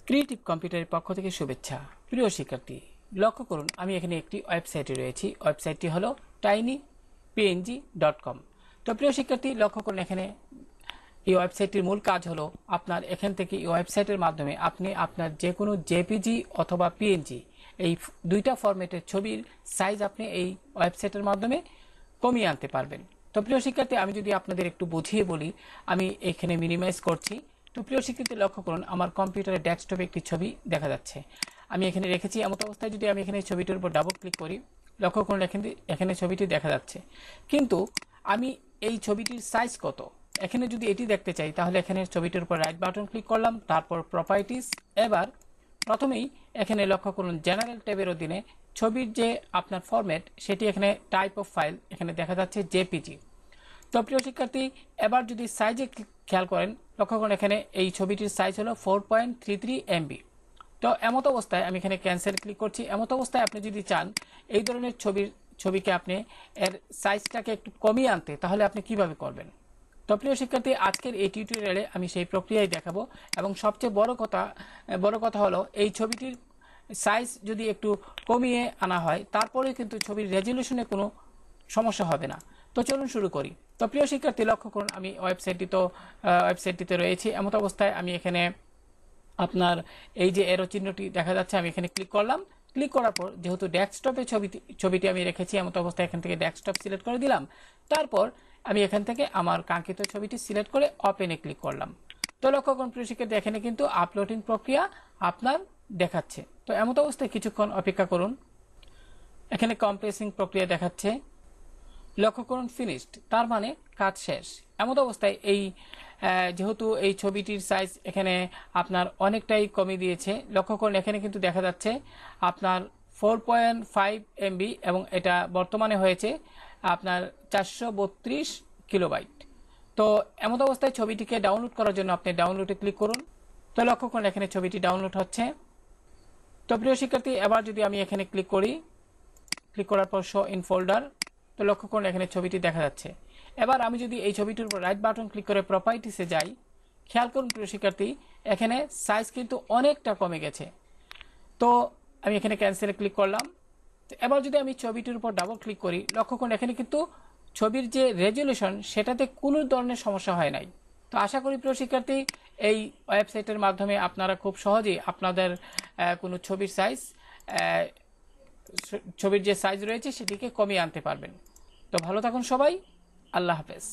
Creative কম্পিউটারের পক্ষ থেকে শুভেচ্ছা। প্রিয় শিক্ষার্থী, লক্ষ্য করুন আমি এখানে একটি ওয়েবসাইটে রয়েছি। ওয়েবসাইটটি হলো tinypng.com। তো প্রিয় শিক্ষার্থী, লক্ষ্য করুন এখানে এই ওয়েবসাইটটির মূল কাজ হলো আপনার এখান থেকে এই ওয়েবসাইটের মাধ্যমে আপনি আপনার যে কোনো জেপিজি অথবা পিএনজি এই দুইটা ফরম্যাটের ছবির সাইজ আপনি এই ওয়েবসাইটের মাধ্যমে কমিয়ে আনতে পারবেন। তো প্রিয় শিক্ষার্থী, আমি যদি আপনাদের একটু বুঝিয়ে বলি, আমি এখানে মিনিমাইজ করছি। তো প্রিয় শিক্ষার্থী, লক্ষ্য করুন আমার কম্পিউটারের ডেস্কটপে একটি ছবি দেখা যাচ্ছে। আমি এখানে রেখেছি। এমত অবস্থায় যদি আমি এখানে ছবিটির উপর ডাবল ক্লিক করি, লক্ষ্য করুন এখানে ছবিটি দেখা যাচ্ছে। কিন্তু আমি এই ছবিটির সাইজ কত এখানে যদি এটি দেখতে চাই, তাহলে এখানে ছবিটির উপর রাইট বাটন ক্লিক করলাম, তারপর প্রপার্টিস। এবার প্রথমেই এখানে লক্ষ্য করুন জেনারেল ট্যাবের অধীনে ছবির যে আপনার ফরম্যাট সেটি এখানে টাইপ অফ ফাইল এখানে দেখা যাচ্ছে জেপিজি। তো প্রিয় শিক্ষার্থী, এবার যদি সাইজে খেয়াল করেন, লক্ষ্য করুন এখানে এই ছবিটির সাইজ হলো 4.33 MB। তো এমত অবস্থায় আমি এখানে ক্যান্সেল ক্লিক করছি। এমত অবস্থায় আপনি যদি চান এই ধরনের ছবিকে আপনি এর সাইজটাকে একটু কমিয়ে আনতে, তাহলে আপনি কিভাবে করবেন? তো প্রিয় শিক্ষার্থী, আজকের এই টিউটোরিয়ালে আমি সেই প্রক্রিয়াই দেখাবো। এবং সবচেয়ে বড় কথা হলো এই ছবিটির সাইজ যদি একটু কমিয়ে আনা হয়, তারপরে কিন্তু ছবির রেজলিউশনে কোনো সমস্যা হবে না। তো চলুন শুরু করি। তো প্রিয় শিক্ষার্থী, লক্ষ্য করুন আমি ওয়েবসাইটটিতে রয়েছি। এমত অবস্থায় আমি এখানে আপনার এই যে এরো চিহ্নটি দেখা যাচ্ছে, আমি এখানে ক্লিক করলাম। ক্লিক করার পর যেহেতু ডেস্কটপে ছবিটি আমি রেখেছি, এমত অবস্থায় এখান থেকে ডেস্কটপ সিলেক্ট করে দিলাম। তারপর আমি এখান থেকে আমার কাঙ্ক্ষিত ছবিটি সিলেক্ট করে ওপেনে ক্লিক করলাম। তো লক্ষ্য করুন প্রিয় শিক্ষার্থী, এখানে কিন্তু আপলোডিং প্রক্রিয়া আপনার দেখাচ্ছে। তো এমত অবস্থায় কিছুক্ষণ অপেক্ষা করুন। এখানে কম্প্রেসিং প্রক্রিয়া দেখাচ্ছে। লক্ষ্য করুন ফিনিশড, তার মানে কাজ শেষ। এমত অবস্থায় যেহেতু এই ছবিটির সাইজ এখানে আপনার অনেকটাই কমে দিয়েছে, লক্ষ্য করুন এখানে কিন্তু দেখা যাচ্ছে আপনার 4.5 MB এবং এটা বর্তমানে হয়েছে আপনার 432 কিলোবাইট। তো এমত অবস্থায় ছবিটিকে ডাউনলোড করার জন্য আপনি ডাউনলোডে ক্লিক করুন। তো লক্ষ্য করুন এখানে ছবিটি ডাউনলোড হচ্ছে। তো প্রিয় শিক্ষার্থী, এবার যদি আমি এখানে ক্লিক করি, ক্লিক করার পর শো ইন ফোল্ডার, তো লক্ষ্য করুন এখানে ছবিটি দেখা যাচ্ছে। এবার আমি যদি এই ছবিটির উপর রাইট বাটন ক্লিক করে প্রপার্টিসে যাই, খেয়াল করুন প্রিয় শিক্ষার্থী এখানে সাইজ কিন্তু অনেকটা কমে গেছে। তো আমি এখানে ক্যান্সেলে ক্লিক করলাম। তো এবার যদি আমি ছবিটির উপর ডাবল ক্লিক করি, লক্ষ্য করুন এখানে কিন্তু ছবির যে রেজলিউশন সেটাতে কোনো ধরনের সমস্যা হয় নাই। তো আশা করি প্রিয় শিক্ষার্থী এই ওয়েবসাইটের মাধ্যমে আপনারা খুব সহজেই আপনাদের কোনো ছবির যে সাইজ রয়েছে সেটিকে কমিয়ে আনতে পারবেন। তো ভালো থাকুন সবাই। আল্লাহ হাফেজ।